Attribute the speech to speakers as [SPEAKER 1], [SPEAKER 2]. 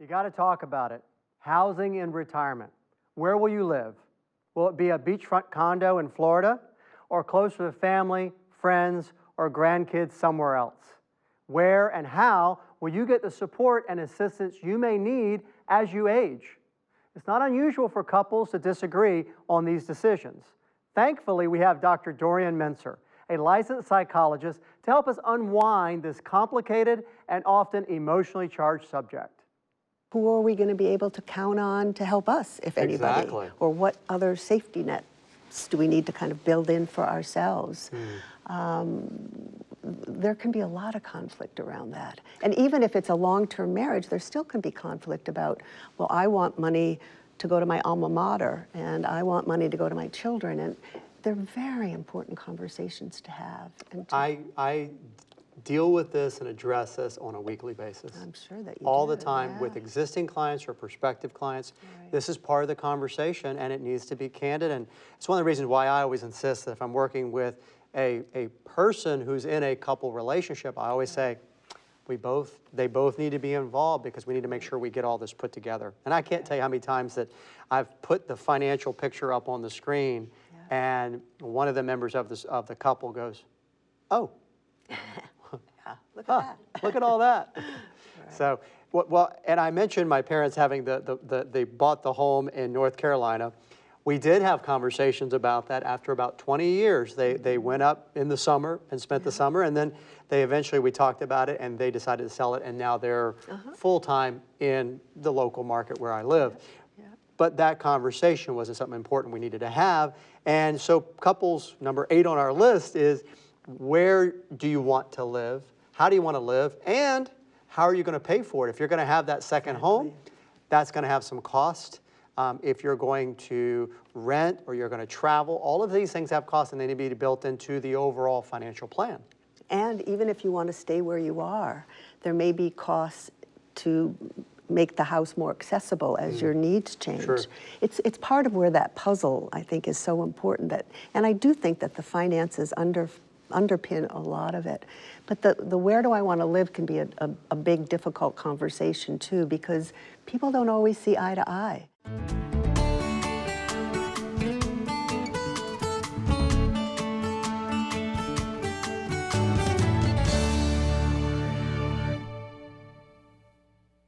[SPEAKER 1] You got to talk about it. Housing in retirement. Where will you live? Will it be a beachfront condo in Florida or closer to family, friends, or grandkids somewhere else? Where and how will you get the support and assistance you may need as you age? It's not unusual for couples to disagree on these decisions. Thankfully, we have Dr. Dorian Mintzer, a licensed psychologist, to help us unwind this complicated and often emotionally charged subject.
[SPEAKER 2] Who are we going to be able to count on to help us, if anybody?
[SPEAKER 1] Exactly.
[SPEAKER 2] Or what other safety nets do we need to kind of build in for ourselves? There can be a lot of conflict around that. And even if it's a long-term marriage, there still can be conflict about, well, I want money to go to my alma mater, and I want money to go to my children. And they're very important conversations to have. And
[SPEAKER 1] I deal with this and address this on a weekly basis.
[SPEAKER 2] I'm sure that you
[SPEAKER 1] all
[SPEAKER 2] do,
[SPEAKER 1] the time
[SPEAKER 2] yeah.
[SPEAKER 1] with existing clients or prospective clients.
[SPEAKER 2] Right.
[SPEAKER 1] This is part of the conversation, and it needs to be candid. And it's one of the reasons why I always insist that if I'm working with a person who's in a couple relationship, I always say, they both need to be involved, because we need to make sure we get all this put together. And I can't tell you how many times that I've put the financial picture up on the screen, and one of the members of the couple goes, "Oh,
[SPEAKER 2] look at that.
[SPEAKER 1] Look at all that."
[SPEAKER 2] Right.
[SPEAKER 1] So, well, and I mentioned my parents having they bought the home in North Carolina. We did have conversations about that after about 20 years. They went up in the summer and spent the summer, and then we talked about it, and they decided to sell it, and now they're full-time in the local market where I live. But that conversation wasn't something important we needed to have. And so couples number 8 on our list is, where do you want to live? How do you want to live? And how are you going to pay for it? If you're going to have that second home, that's going to have some cost. If you're going to rent or you're going to travel, all of these things have costs, and they need to be built into the overall financial plan.
[SPEAKER 2] And even if you want to stay where you are, there may be costs to make the house more accessible as your needs change.
[SPEAKER 1] Sure.
[SPEAKER 2] It's part of where that puzzle, I think, is so important. And I do think that the finances underpin a lot of it. But the where do I want to live can be a big, difficult conversation too, because people don't always see eye to eye.